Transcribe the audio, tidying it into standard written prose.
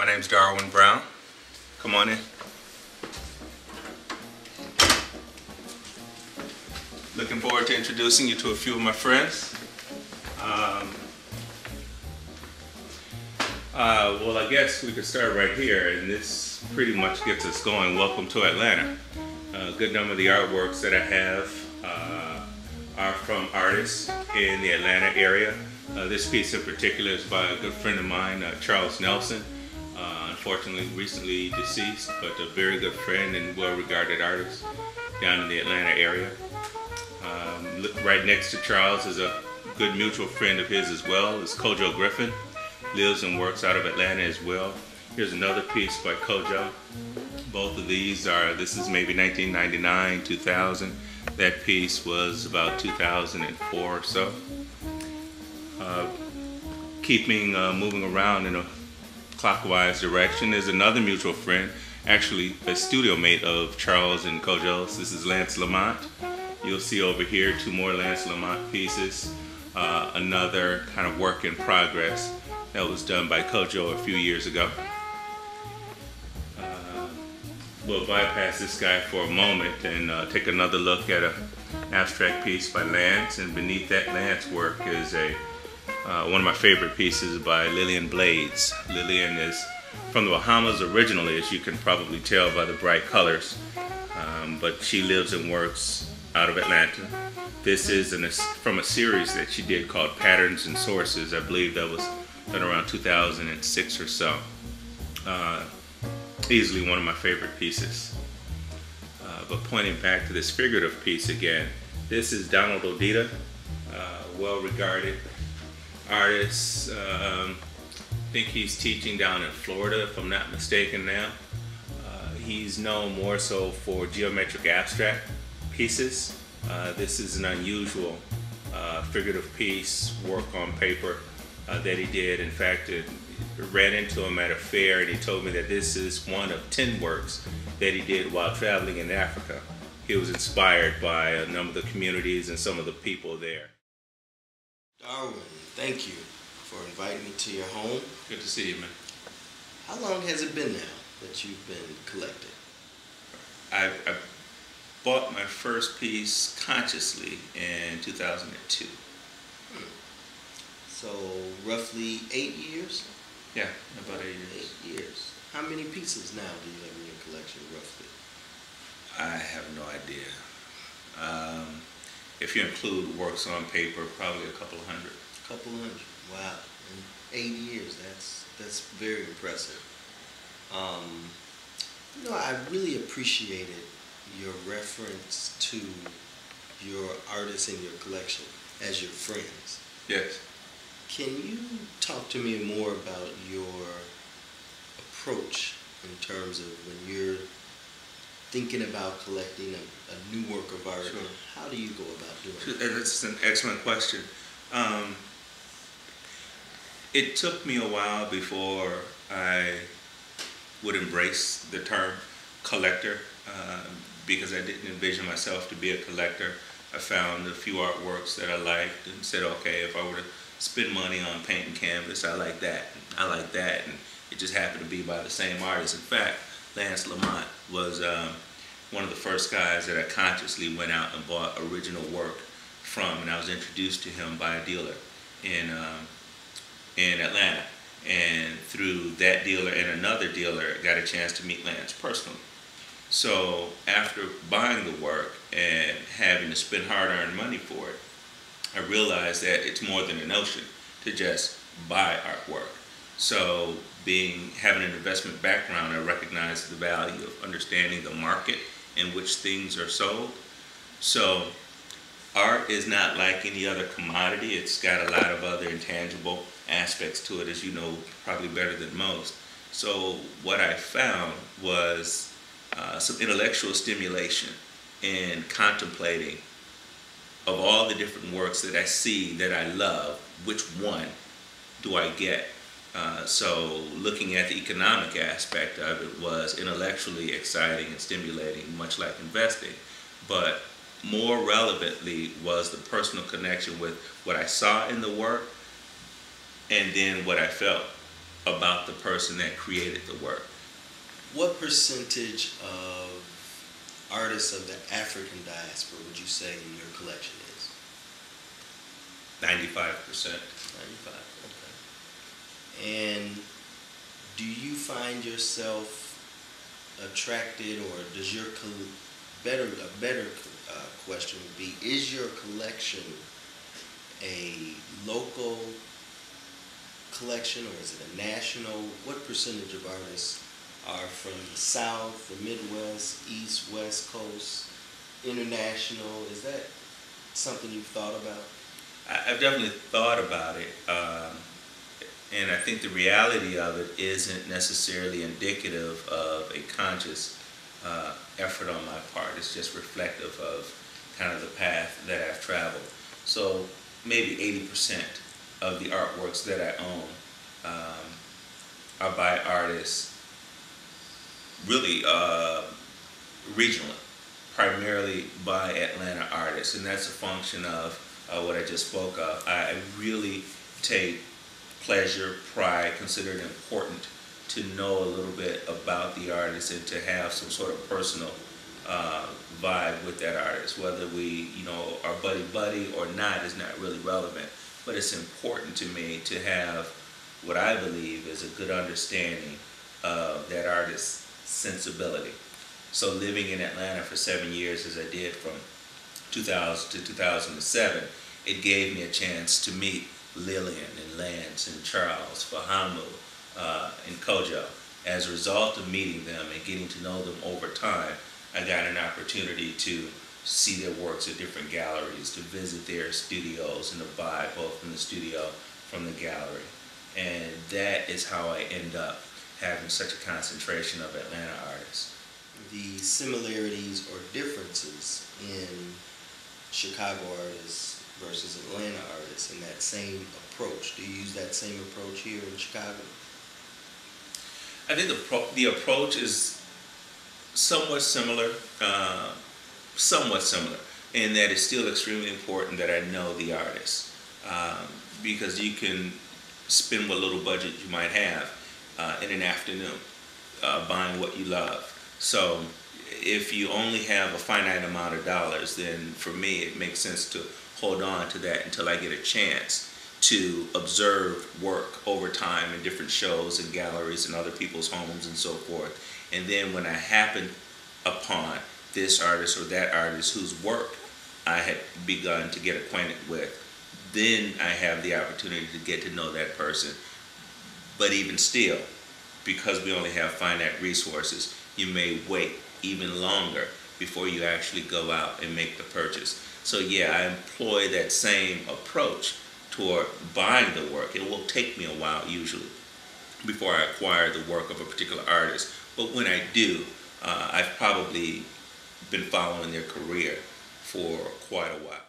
My name's Darwin Brown. Come on in. Looking forward to introducing you to a few of my friends. Well, I guess we could start right here, and this pretty much gets us going. Welcome to Atlanta. A good number of the artworks that I have are from artists in the Atlanta area. This piece in particular is by a good friend of mine, Charles Nelson. Unfortunately, recently deceased, but a very good friend and well-regarded artist down in the Atlanta area. Right next to Charles is a good mutual friend of his as well, is Kojo Griffin. Lives and works out of Atlanta as well. Here's another piece by Kojo. Both of these are, this is maybe 1999, 2000. That piece was about 2004 or so. Moving around in a clockwise direction is another mutual friend, actually a studio mate of Charles and Kojo's. This is Lance Lamont. You'll see over here two more Lance Lamont pieces. Another kind of work in progress that was done by Kojo a few years ago. We'll bypass this guy for a moment and take another look at an abstract piece by Lance, and beneath that Lance work is one of my favorite pieces by Lillian Blades. Lillian is from the Bahamas originally, as you can probably tell by the bright colors, but she lives and works out of Atlanta. This is from a series that she did called Patterns and Sources. I believe that was done around 2006 or so. Easily one of my favorite pieces. But pointing back to this figurative piece again, this is Donald Odita, well-regarded artist. I think he's teaching down in Florida, if I'm not mistaken now. He's known more so for geometric abstract pieces. This is an unusual figurative piece, work on paper that he did. In fact, I ran into him at a fair and he told me that this is one of 10 works that he did while traveling in Africa. He was inspired by a number of the communities and some of the people there. Darwin, thank you for inviting me to your home. Good to see you, man. How long has it been now that you've been collecting? I bought my first piece consciously in 2002. So roughly 8 years? Yeah, about 8 years. 8 years. How many pieces now do you have in your collection, roughly? I have no idea. If you include works on paper, probably a couple hundred. A couple hundred. Wow. In 8 years, that's very impressive. I really appreciated your reference to your artists in your collection as your friends. Yes. Can you talk to me more about your approach in terms of when you're thinking about collecting a new work of art? Sure. How do you go about doing it? That's an excellent question. It took me a while before I would embrace the term collector because I didn't envision myself to be a collector. I found a few artworks that I liked and said, okay, if I were to spend money on paint and canvas, I like that, I like that, and it just happened to be by the same artist. In fact, Lance Lamont was one of the first guys that I consciously went out and bought original work from, and I was introduced to him by a dealer in Atlanta, and through that dealer and another dealer, I got a chance to meet Lance personally. So after buying the work and having to spend hard-earned money for it, I realized that it's more than a notion to just buy artwork. So having an investment background, I recognized the value of understanding the market in which things are sold. So art is not like any other commodity. It's got a lot of other intangible aspects to it, as you know probably better than most. So what I found was some intellectual stimulation in contemplating of all the different works that I see that I love, which one do I get? So looking at the economic aspect of it was intellectually exciting and stimulating, much like investing. But more relevantly was the personal connection with what I saw in the work and then what I felt about the person that created the work. What percentage of artists of the African diaspora would you say your collection is? 95%. 95, okay. And do you find yourself attracted, or does your a better question would be, is your collection a local collection, or is it a national? What percentage of artists are from the South, the Midwest, East, West Coast, international? Is that something you've thought about? I've definitely thought about it, and I think the reality of it isn't necessarily indicative of a conscious effort on my part. It's just reflective of kind of the path that I've traveled. So maybe 80% of the artworks that I own are by artists, really regionally, primarily by Atlanta artists, and that's a function of what I just spoke of. I really take pleasure, pride, consider it important to know a little bit about the artist and to have some sort of personal vibe with that artist. Whether we, are buddy-buddy or not is not really relevant, but it's important to me to have what I believe is a good understanding of that artist's sensibility. So living in Atlanta for 7 years, as I did from 2000 to 2007, it gave me a chance to meet Lillian and Lance and Charles, Fahamu, and Kojo. As a result of meeting them and getting to know them over time, I got an opportunity to see their works at different galleries, to visit their studios and to buy both from the studio, from the gallery. And that is how I end up having such a concentration of Atlanta artists. The similarities or differences in Chicago artists versus Atlanta artists in that same approach. Do you use that same approach here in Chicago? I think the approach is somewhat similar, in that it's still extremely important that I know the artist, because you can spend what little budget you might have in an afternoon buying what you love. So if you only have a finite amount of dollars, then for me it makes sense to hold on to that until I get a chance to observe work over time in different shows and galleries and other people's homes and so forth. And then when I happen upon this artist or that artist whose work I had begun to get acquainted with, then I have the opportunity to get to know that person. But even still, because we only have finite resources, you may wait even longer before you actually go out and make the purchase. So yeah, I employ that same approach toward buying the work. It will take me a while usually before I acquire the work of a particular artist. But when I do, I've probably been following their career for quite a while.